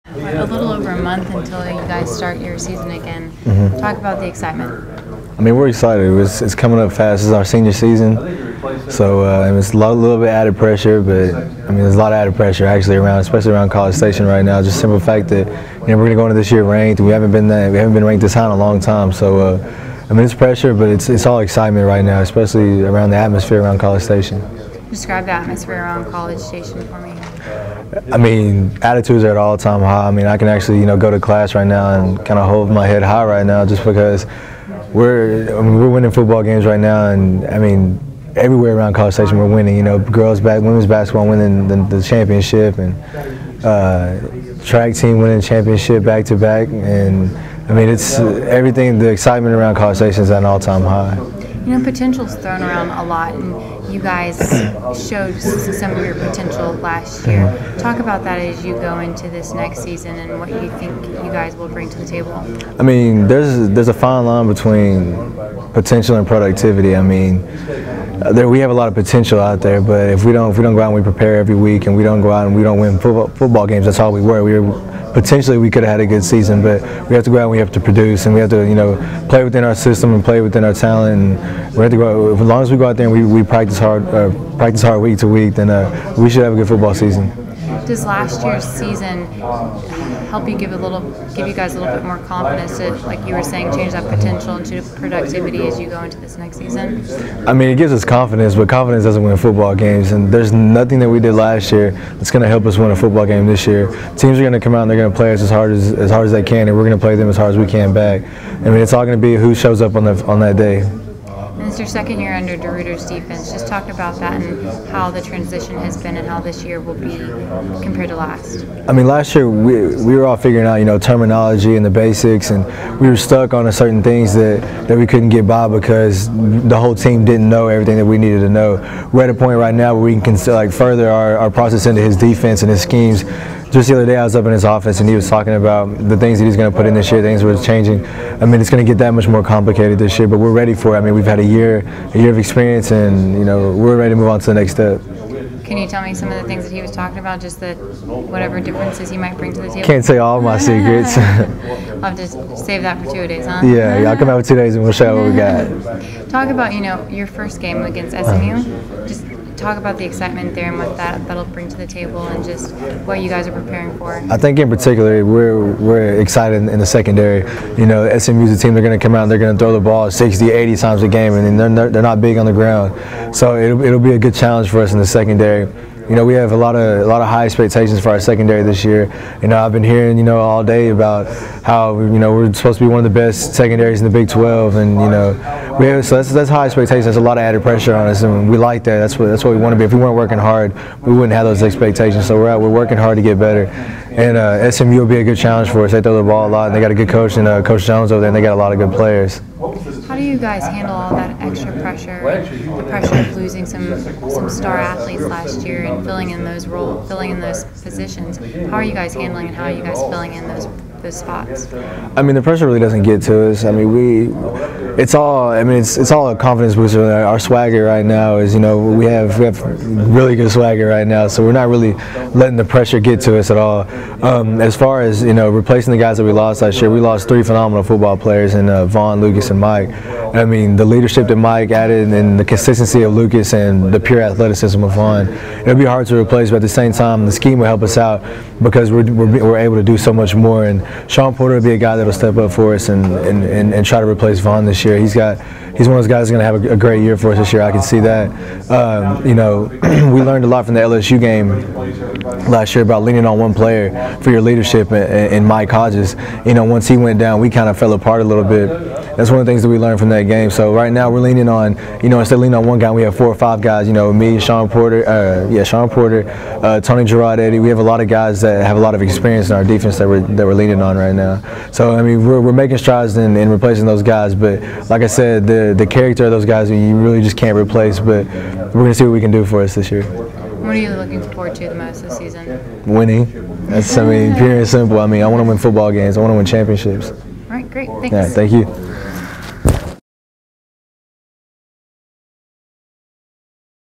A little over a month until you guys start your season again. Talk about the excitement. I mean, we're excited. It's coming up fast. It's our senior season, so it's a little bit added pressure. But I mean, there's a lot of added pressure actually around, especially around College Station right now. Just the simple fact that we're going to go into this year ranked. We haven't been ranked this high in a long time. So I mean, it's pressure, but it's all excitement right now, especially around the atmosphere around College Station. Describe the atmosphere around College Station for me. I mean, attitudes are at all-time high. I mean, I can actually go to class right now and kind of hold my head high right now, just because we're winning football games right now, and I mean, everywhere around College Station we're winning. Women's basketball winning the championship, and track team winning championship back to back, and I mean, it's everything. The excitement around College Station is at an all-time high. Potential's thrown around a lot, and you guys showed some of your potential last year. Talk about that as you go into this next season and what you think you guys will bring to the table. I mean, there's a fine line between potential and productivity. I mean, we have a lot of potential out there, but if we don't go out and we prepare every week, and we don't go out and we don't win football games, that's all we were. Potentially we could have had a good season, but we have to go out and we have to produce, and we have to play within our system and play within our talent, and we have to go. As long as we go out there and we practice hard week to week, then we should have a good football season. Does last year's season help you give you guys a little bit more confidence to, like you were saying, change that potential into productivity as you go into this next season? I mean, it gives us confidence, but confidence doesn't win football games, and there's nothing that we did last year that's going to help us win a football game this year. Teams are going to come out and they're going to play us as hard as they can, and we're going to play them as hard as we can back. I mean, it's all going to be who shows up on that day. It's your second year under DeRuyter's defense. Just talk about that and how the transition has been and how this year will be compared to last. I mean, last year we were all figuring out, terminology and the basics, and we were stuck on certain things that we couldn't get by because the whole team didn't know everything that we needed to know. We're at a point right now where we can further our process into his defense and his schemes. Just the other day I was up in his office and he was talking about the things that he's going to put in this year, things that are changing. I mean, it's going to get that much more complicated this year, but we're ready for it. I mean, we've had a year of experience, and we're ready to move on to the next step. Can you tell me some of the things that he was talking about, just whatever differences he might bring to the table? Can't tell you all my secrets. I'll have to save that for 2 days, huh? Yeah, I'll come out for 2 days and we'll show what we got. Talk about, your first game against SMU. Just talk about the excitement there and what that'll bring to the table, and just what you guys are preparing for. I think in particular we're excited in the secondary. SMU's a team, they're going to come out and they're going to throw the ball 60, 80 times a game, and they're not big on the ground. So it'll be a good challenge for us in the secondary. We have a lot of high expectations for our secondary this year. I've been hearing all day about how we're supposed to be one of the best secondaries in the Big 12, and so that's high expectations. That's a lot of added pressure on us, and we like that. That's what we want to be. If we weren't working hard, we wouldn't have those expectations. So we're working hard to get better, and SMU will be a good challenge for us. They throw the ball a lot, and they got a good coach, and Coach Jones over there, and they got a lot of good players. How do you guys handle all that extra pressure, the pressure of losing some star athletes last year and filling in those positions? How are you guys handling, and how are you guys filling in those spots? I mean, the pressure really doesn't get to us. I mean, it's all a confidence booster. Our swagger right now is, we have really good swagger right now, so we're not really letting the pressure get to us at all. As far as replacing the guys that we lost last year, we lost 3 phenomenal football players in Vaughn, Lucas, and Mike. I mean, the leadership that Mike added, and the consistency of Lucas, and the pure athleticism of Vaughn, it'll be hard to replace, but at the same time, the scheme will help us out because we're able to do so much more. And Sean Porter will be a guy that'll step up for us and try to replace Vaughn this year. He's one of those guys that's going to have a great year for us this year. I can see that. We learned a lot from the LSU game last year about leaning on one player for your leadership in Mike Hodges. Once he went down, we kind of fell apart a little bit. That's one of the things that we learned from that game. So right now we're leaning on, instead of leaning on one guy, we have 4 or 5 guys. Me, Sean Porter, Tony Gerard, Eddie. We have a lot of guys that have a lot of experience in our defense that we're leaning on right now. So I mean, we're making strides in replacing those guys. But like I said, the character of those guys you really just can't replace. But we're going to see what we can do for us this year. What are you looking forward to the most this season? Winning. That's, pure and simple. I want to win football games. I want to win championships. All right, great. Thanks. Yeah, thank you.